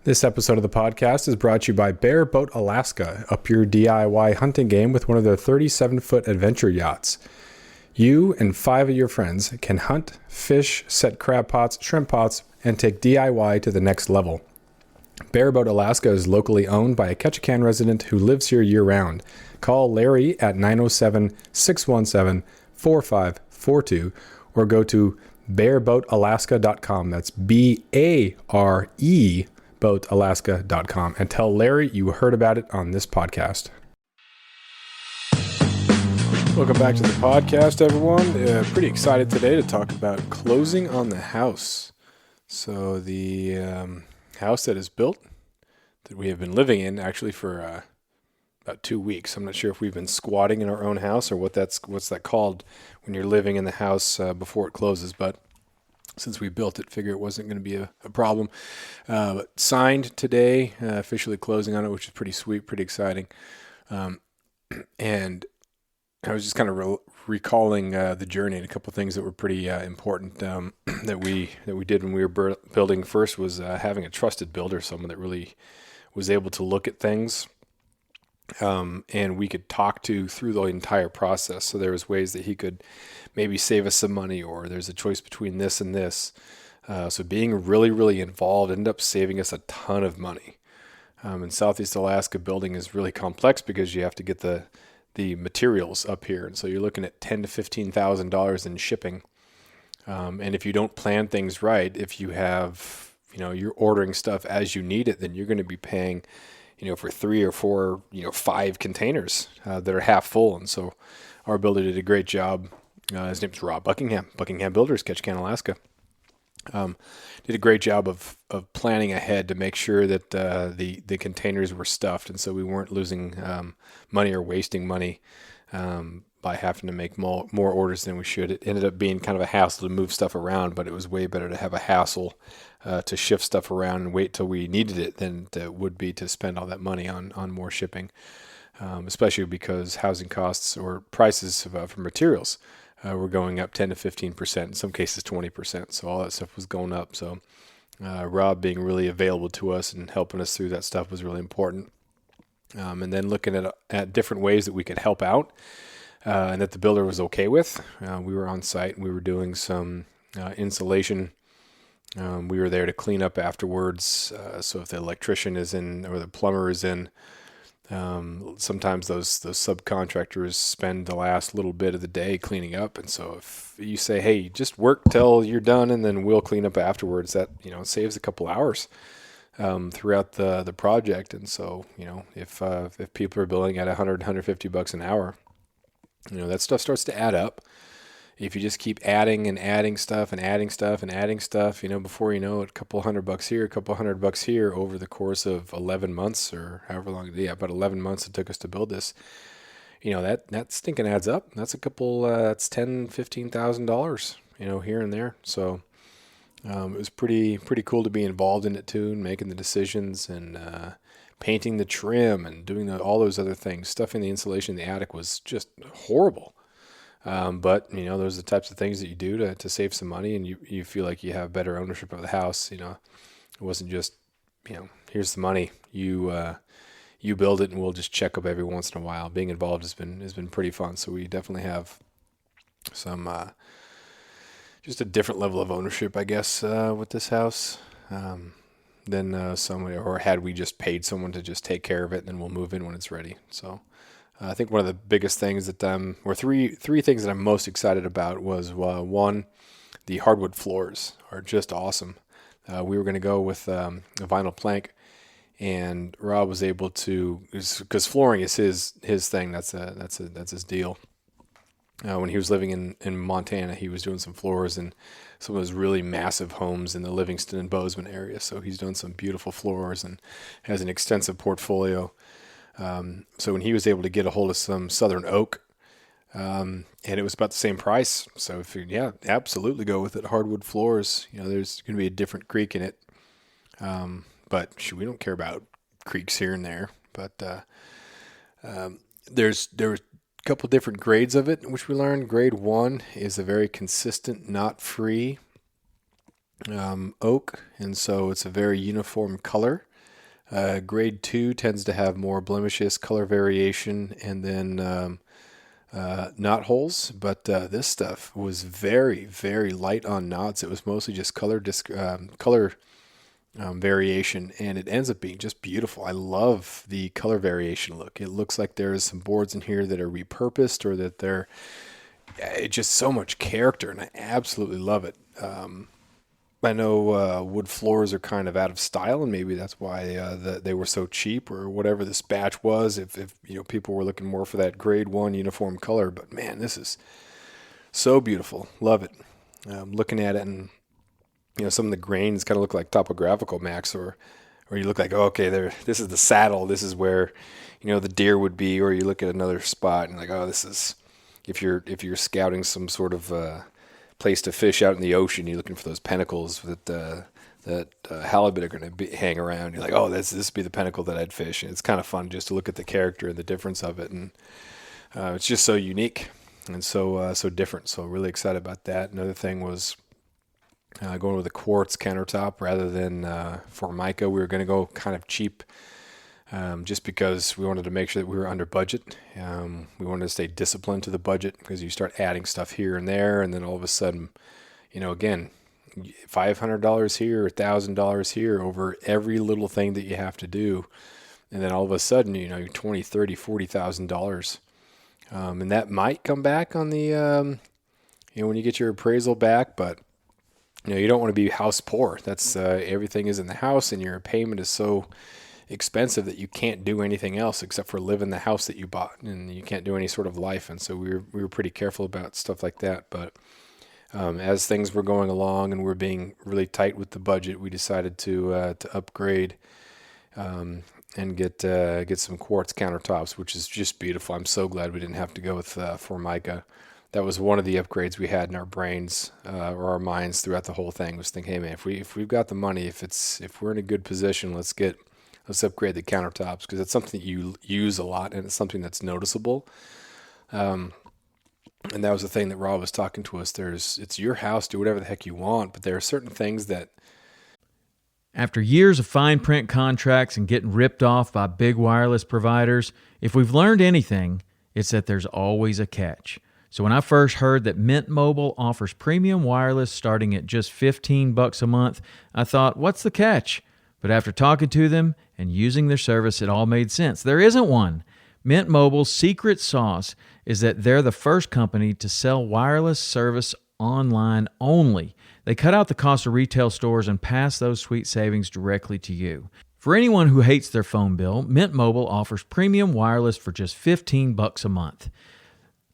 This episode of the podcast is brought to you by Bear Boat Alaska. Up your DIY hunting game with one of their 37-foot adventure yachts. You and 5 of your friends can hunt, fish, set crab pots, shrimp pots, and take DIY to the next level. Bear Boat Alaska is locally owned by a Ketchikan resident who lives here year-round. Call Larry at 907-617-4542 or go to bearboatalaska.com. That's B-A-R-E boatalaska.com and tell Larry you heard about it on this podcast. Welcome back to the podcast, everyone. Pretty excited today to talk about closing on the house. So the house that is built, that we have been living in actually for about 2 weeks. I'm not sure if we've been squatting in our own house or what's that called when you're living in the house before it closes, but since we built it, figure it wasn't going to be a problem. But signed today, officially closing on it, which is pretty sweet, pretty exciting. And I was just kind of recalling the journey, and a couple of things that were pretty important that we did when we were building. First was having a trusted builder, someone that really was able to look at things, and we could talk to through the entire process. So there was ways that he could maybe save us some money, or there's a choice between this and this. So being really, really involved ended up saving us a ton of money. In Southeast Alaska, building is really complex because you have to get the materials up here, and so you're looking at $10,000 to $15,000 in shipping. And if you don't plan things right, if you have, you're ordering stuff as you need it, then you're going to be paying, for 3 or 4, 5 containers that are half full. And so our builder did a great job. His name's Rob Buckingham Builders, Ketchikan, Alaska. Did a great job of planning ahead to make sure that the containers were stuffed, and so we weren't losing money or wasting money by having to make more orders than we should. It ended up being kind of a hassle to move stuff around, but it was way better to have a hassle to shift stuff around and wait till we needed it than it would be to spend all that money on more shipping, especially because housing costs or prices for materials were going up 10 to 15%, in some cases 20%. So all that stuff was going up. So Rob being really available to us and helping us through that stuff was really important. And then looking at different ways that we could help out and that the builder was okay with. We were on site and we were doing some insulation. We were there to clean up afterwards. So if the electrician is in or the plumber is in, sometimes those subcontractors spend the last little bit of the day cleaning up. And so if you say, hey, just work till you're done and then we'll clean up afterwards, that, saves a couple hours, throughout the project. And so, if people are billing at $100-$150 an hour, that stuff starts to add up. If you just keep adding and adding stuff and adding stuff and adding stuff, before you know it, a couple $100 here, a couple $100 here over the course of 11 months or however long, about 11 months it took us to build this, that stinking adds up. That's a couple, that's $10,000, $15,000, here and there. So it was pretty cool to be involved in it too, and making the decisions and painting the trim and doing all those other things. Stuffing the insulation in the attic was just horrible. But those are the types of things that you do to save some money, and you feel like you have better ownership of the house. It wasn't just, here's the money, you build it and we'll just check up every once in a while. Being involved has been pretty fun. So we definitely have some, just a different level of ownership, I guess, with this house, than somebody, or had we just paid someone to just take care of it and then we'll move in when it's ready. So, I think one of the biggest things that or three things that I'm most excited about was one, the hardwood floors are just awesome. We were going to go with a vinyl plank, and Rob was able to, because flooring is his thing. That's his deal. When he was living in Montana, he was doing some floors in some of those really massive homes in the Livingston and Bozeman area. So he's done some beautiful floors and has an extensive portfolio. So when he was able to get a hold of some southern oak, and it was about the same price. So I figured, yeah, absolutely go with it. Hardwood floors, there's going to be a different creak in it. But we don't care about creaks here and there. But there were a couple different grades of it, which we learned. Grade 1 is a very consistent, knot-free oak, and so it's a very uniform color. Grade 2 tends to have more blemishes, color variation, and then knot holes. But this stuff was very, very light on knots. It was mostly just color variation, and it ends up being just beautiful. I love the color variation look. It looks like there's some boards in here that are repurposed, or that they're it's just so much character, and I absolutely love it. I know wood floors are kind of out of style, and maybe that's why they were so cheap, or whatever this batch was. If people were looking more for that grade 1 uniform color, but man, this is so beautiful. Love it. Looking at it, and some of the grains kind of look like topographical maps, or you look like, oh, okay, there. This is the saddle. This is where the deer would be, or you look at another spot and like, oh, this is if you're scouting some sort of place to fish out in the ocean, you're looking for those pinnacles that halibut are going to hang around. You're like, oh, this would be the pinnacle that I'd fish. And it's kind of fun just to look at the character and the difference of it, and it's just so unique and so different. So really excited about that. Another thing was going with a quartz countertop rather than Formica. We were going to go kind of cheap. Just because we wanted to make sure that we were under budget. We wanted to stay disciplined to the budget, because you start adding stuff here and there, and then all of a sudden, again, $500 here, $1,000 here over every little thing that you have to do. And then all of a sudden, you're $20,000, $30,000, $40,000. And that might come back on the, when you get your appraisal back, but you don't want to be house poor. That's everything is in the house, and your payment is so expensive that you can't do anything else except for live in the house that you bought, and you can't do any sort of life. And so we were pretty careful about stuff like that. But as things were going along and we're being really tight with the budget, we decided to upgrade and get some quartz countertops, which is just beautiful. I'm so glad we didn't have to go with Formica. That was one of the upgrades we had in our brains or our minds throughout the whole thing. Was thinking, hey man, if we've got the money, if we're in a good position, let's upgrade the countertops, because it's something that you use a lot, and it's something that's noticeable. And that was the thing that Rob was talking to us. It's your house, do whatever the heck you want, but there are certain things that... After years of fine print contracts and getting ripped off by big wireless providers, if we've learned anything, it's that there's always a catch. So when I first heard that Mint Mobile offers premium wireless starting at just $15 a month, I thought, what's the catch? But after talking to them and using their service, it all made sense. There isn't one. Mint Mobile's secret sauce is that they're the first company to sell wireless service online only. They cut out the cost of retail stores and pass those sweet savings directly to you. For anyone who hates their phone bill, Mint Mobile offers premium wireless for just $15 a month.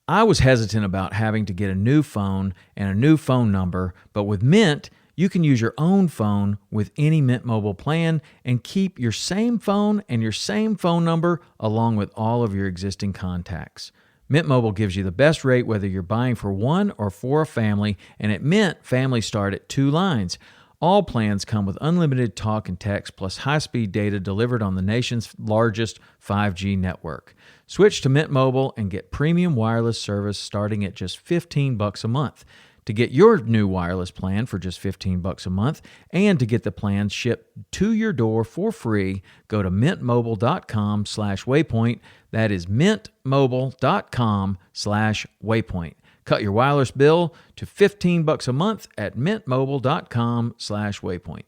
I was hesitant about having to get a new phone and a new phone number, but with Mint, you can use your own phone with any Mint Mobile plan and keep your same phone and your same phone number along with all of your existing contacts. Mint Mobile gives you the best rate whether you're buying for one or for a family, and at Mint, families start at 2 lines. All plans come with unlimited talk and text plus high-speed data delivered on the nation's largest 5G network. Switch to Mint Mobile and get premium wireless service starting at just $15 a month. To get your new wireless plan for just $15 a month and to get the plan shipped to your door for free, go to mintmobile.com/waypoint. That is mintmobile.com/waypoint. Cut your wireless bill to $15 a month at mintmobile.com/waypoint.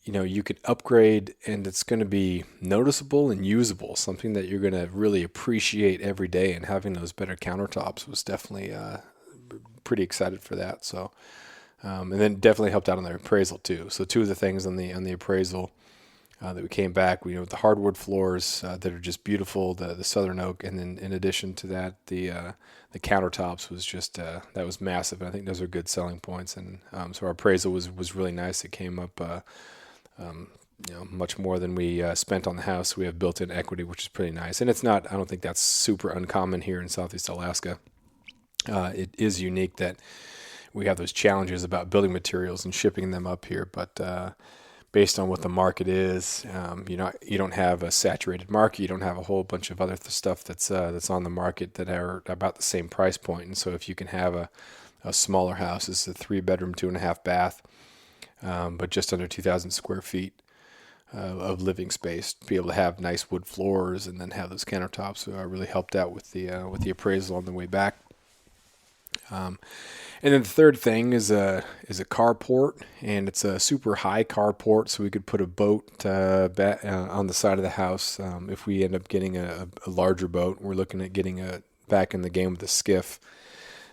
You could upgrade, and it's going to be noticeable and usable, something that you're going to really appreciate every day. And having those better countertops was definitely pretty excited for that. So, and then definitely helped out on the appraisal too. So two of the things on the appraisal that we came back, with the hardwood floors that are just beautiful, the southern oak, and then in addition to that, the countertops was just that was massive. And I think those are good selling points. And so our appraisal was really nice. It came up much more than we spent on the house. We have built-in equity, which is pretty nice. And it's not, I don't think that's super uncommon here in Southeast Alaska. It is unique that we have those challenges about building materials and shipping them up here, but based on what the market is, you don't have a saturated market. You don't have a whole bunch of other stuff that's on the market that are about the same price point. And so if you can have a smaller house, it's a 3-bedroom, 2.5 bath, but just under 2,000 square feet, of living space to be able to have nice wood floors and then have those countertops. So really helped out with the appraisal on the way back. And then the third thing is a carport, and it's a super high carport, so we could put a boat on the side of the house. If we end up getting a larger boat, we're looking at getting back in the game with a skiff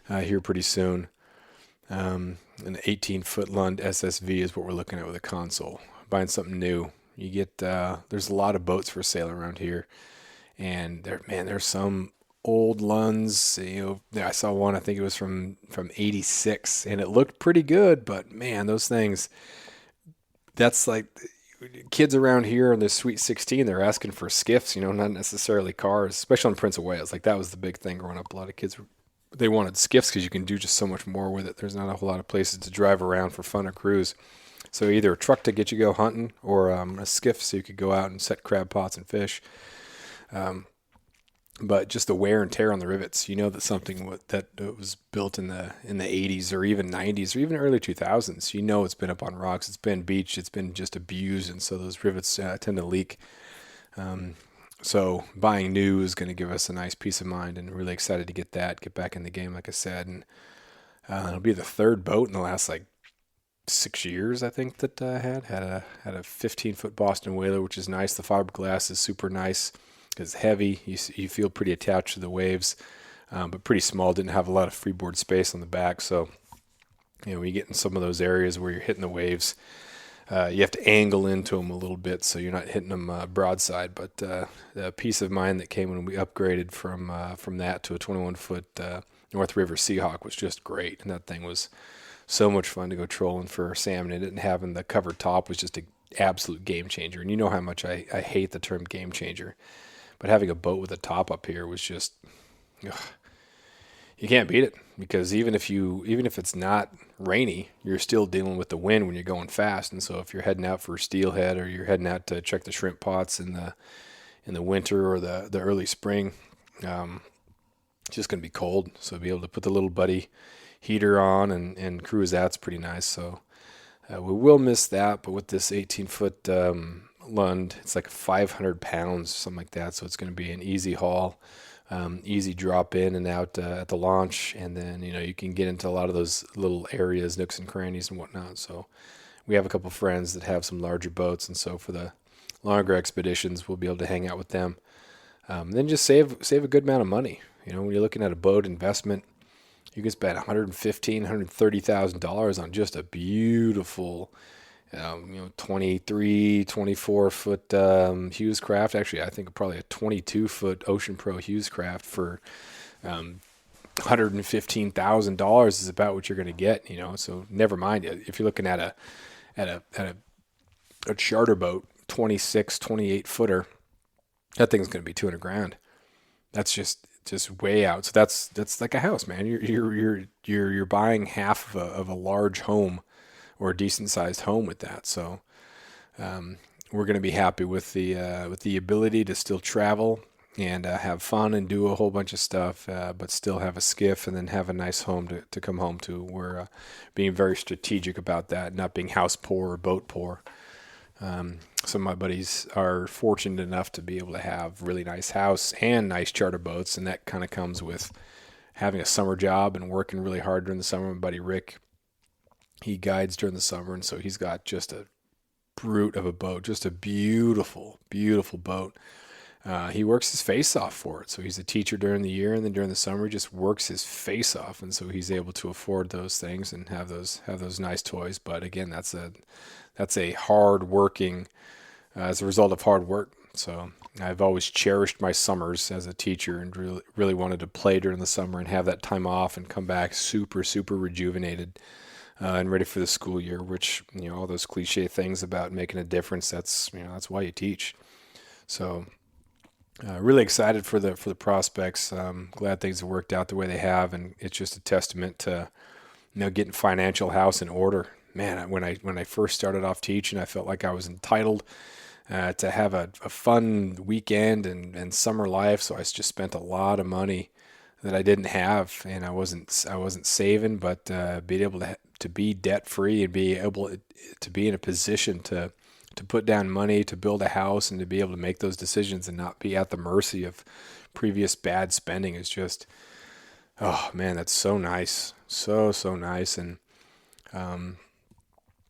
here pretty soon. An 18-foot Lund SSV is what we're looking at with a console. Buying something new. You get there's a lot of boats for sale around here, and there's some old Lunds. I saw one. I think it was from '86, and it looked pretty good. But man, those things. That's like kids around here in the Sweet 16. They're asking for skiffs. Not necessarily cars, especially in Prince of Wales. Like that was the big thing growing up. A lot of kids they wanted skiffs because you can do just so much more with it. There's not a whole lot of places to drive around for fun or cruise. So either a truck to get you go hunting or a skiff so you could go out and set crab pots and fish. But just the wear and tear on the rivets, that something that was built in the 80s or even 90s or even early 2000s, it's been up on rocks, it's been beached, it's been just abused, and so those rivets tend to leak. So buying new is going to give us a nice peace of mind, and really excited to get back in the game, like I said. And it'll be the third boat in the last 6 years, I think, that I had a 15-foot Boston Whaler, which is nice. The fiberglass is super nice. It's heavy. You feel pretty attached to the waves, but pretty small. Didn't have a lot of freeboard space on the back, so when you get in some of those areas where you're hitting the waves, you have to angle into them a little bit so you're not hitting them broadside. But the peace of mind that came when we upgraded from that to a 21-foot North River Seahawk was just great, and that thing was so much fun to go trolling for salmon. And having the covered top was just an absolute game changer. And you know how much I hate the term game changer. But having a boat with a top up here was just, ugh, you can't beat it, because even if it's not rainy, you're still dealing with the wind when you're going fast. And so if you're heading out for steelhead, or you're heading out to check the shrimp pots in the winter or the early spring, it's just going to be cold. So to be able to put the little buddy heater on and cruise, that's pretty nice. So we will miss that, but with this 18-foot Lund, it's like 500 pounds, something like that. So it's going to be an easy haul, easy drop in and out at the launch. And then, you can get into a lot of those little areas, nooks and crannies and whatnot. So we have a couple friends that have some larger boats. And so for the longer expeditions, we'll be able to hang out with them. Then just save a good amount of money. When you're looking at a boat investment, you can spend $115,000, $130,000 on just a beautiful 23, 24 foot Hughes craft. Actually, I think probably a 22-foot Ocean Pro Hughes craft for $115,000 is about what you're going to get. So never mind if you're looking at a charter boat, 26, 28 footer. That thing's going to be $200,000. That's just way out. So that's like a house, man. You're buying half of a large home, or a decent sized home, with that. So we're going to be happy with the ability to still travel and have fun and do a whole bunch of stuff, but still have a skiff and then have a nice home to come home to. We're being very strategic about that, not being house poor or boat poor. Some of my buddies are fortunate enough to be able to have really nice house and nice charter boats, and that kind of comes with having a summer job and working really hard during the summer. My buddy Rick, he guides during the summer, and so he's got just a brute of a boat, just a beautiful, beautiful boat. He works his face off for it. So he's a teacher during the year, and then during the summer he just works his face off, and so he's able to afford those things and have those nice toys. But again, that's a hard working as a result of hard work. So I've always cherished my summers as a teacher, and really wanted to play during the summer and have that time off and come back super, super rejuvenated and ready for the school year, which, all those cliche things about making a difference, that's why you teach. So really excited for the prospects. Glad things have worked out the way they have, and it's just a testament to getting financial house in order. Man, when I first started off teaching, I felt like I was entitled to have a fun weekend and summer life. So I just spent a lot of money that I didn't have, and I wasn't saving. But being able to be debt free and be able to be in a position to to put down money to build a house and to be able to make those decisions and not be at the mercy of previous bad spending is just, oh man, that's so nice. So nice. And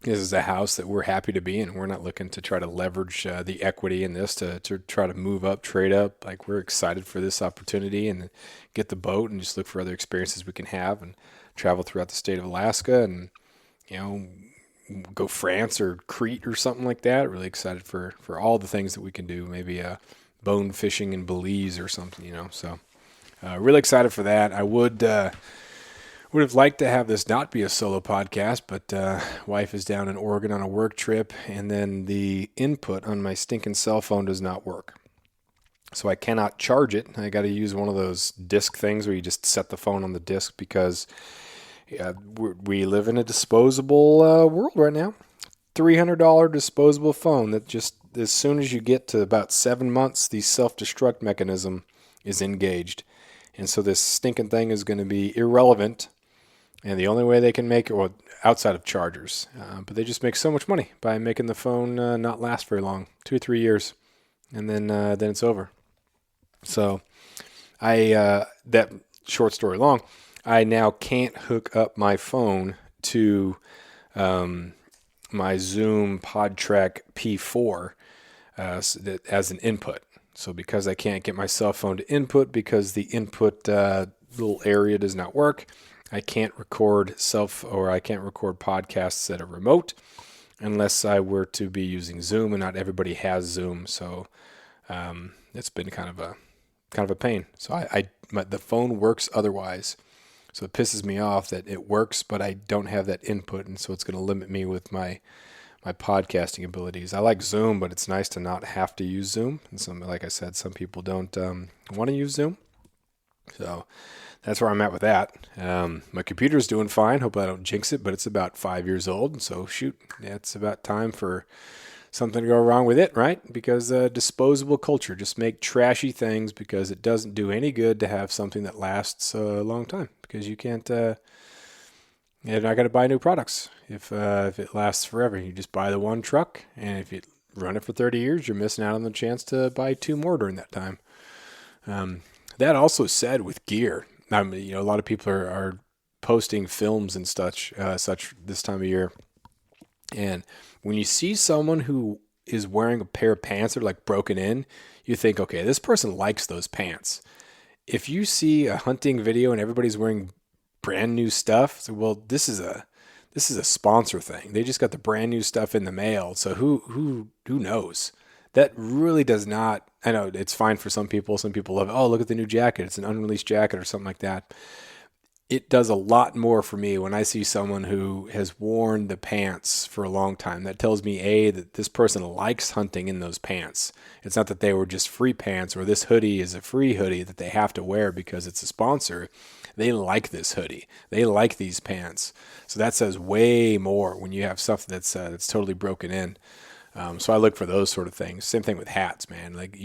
this is a house that we're happy to be in. We're not looking to try to leverage the equity in this to try to move up, trade up. Like, we're excited for this opportunity and get the boat and just look for other experiences we can have and travel throughout the state of Alaska and, you know, go France or Crete or something like that. Really excited for all the things that we can do. Maybe bone fishing in Belize or something, you know. So really excited for that. I would have liked to have this not be a solo podcast, but wife is down in Oregon on a work trip, and then the input on my stinking cell phone does not work. So I cannot charge it. I got to use one of those disc things where you just set the phone on the disc because we live in a disposable world right now. $300 disposable phone that just, as soon as you get to about 7 months, the self-destruct mechanism is engaged. And so this stinking thing is going to be irrelevant. And the only way they can make it, well, outside of chargers, but they just make so much money by making the phone not last very long, 2 or 3 years, and then it's over. So that short story long, I now can't hook up my phone to my Zoom PodTrack P4 as an input. So because I can't get my cell phone to input because the input little area does not work, I can't record podcasts that are remote unless I were to be using Zoom, and not everybody has Zoom. So it's been kind of a pain. So the phone works otherwise. So it pisses me off that it works, but I don't have that input, and so it's going to limit me with my podcasting abilities. I like Zoom, but it's nice to not have to use Zoom. And like I said, some people don't want to use Zoom. So that's where I'm at with that. My computer's doing fine. Hope I don't jinx it, but it's about 5 years old. So shoot, yeah, it's about time for something to go wrong with it, right? Because disposable culture, just make trashy things because it doesn't do any good to have something that lasts a long time. Because you can't, you're not going to buy new products if it lasts forever. You just buy the one truck, and if you run it for 30 years, you're missing out on the chance to buy 2 more during that time. That also said, with gear, a lot of people are posting films and such this time of year. And when you see someone who is wearing a pair of pants that are like broken in, you think, okay, this person likes those pants. If you see a hunting video and everybody's wearing brand new stuff, so, well, this is a sponsor thing. They just got the brand new stuff in the mail. So who knows? That really does not, I know it's fine for some people. Some people love it. Oh, look at the new jacket. It's an unreleased jacket or something like that. It does a lot more for me when I see someone who has worn the pants for a long time. That tells me, A, that this person likes hunting in those pants. It's not that they were just free pants, or this hoodie is a free hoodie that they have to wear because it's a sponsor. They like this hoodie. They like these pants. So that says way more when you have stuff that's totally broken in. So I look for those sort of things. Same thing with hats, man. Like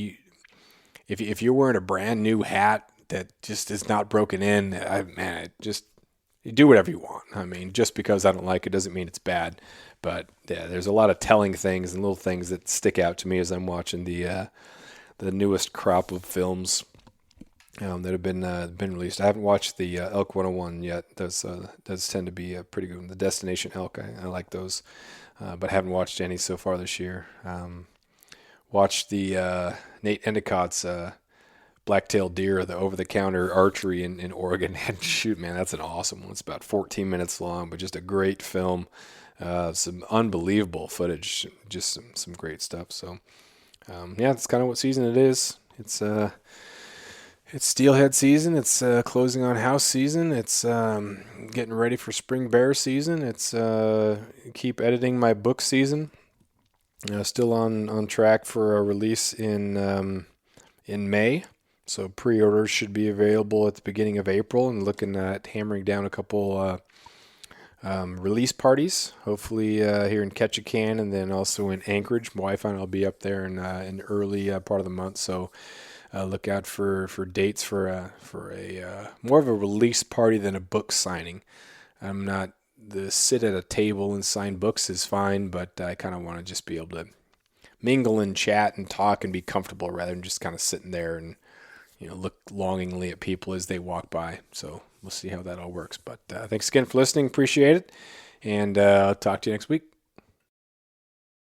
if you're wearing a brand new hat that just is not broken in, you do whatever you want. I mean, just because I don't like it doesn't mean it's bad. But yeah, there's a lot of telling things and little things that stick out to me as I'm watching the newest crop of films that have been released. I haven't watched the Elk 101 yet. Those tend to be pretty good. The Destination Elk, I like those, but haven't watched any so far this year. Watched the Nate Endicott's black-tailed deer, the over-the-counter archery in Oregon. And shoot, man, that's an awesome one. It's about 14 minutes long, but just a great film. Some unbelievable footage, just some great stuff. So, yeah, that's kind of what season it is. It's steelhead season. It's closing on house season. It's getting ready for spring bear season. It's keep editing my book season. Still on track for a release in May. So pre-orders should be available at the beginning of April, and looking at hammering down a couple release parties, hopefully here in Ketchikan, and then also in Anchorage. My wife and I will be up there in the early part of the month, so look out for dates for a more of a release party than a book signing. The sit at a table and sign books is fine, but I kind of want to just be able to mingle and chat and talk and be comfortable rather than just kind of sitting there and look longingly at people as they walk by. So we'll see how that all works. But thanks again for listening. Appreciate it. And I'll talk to you next week.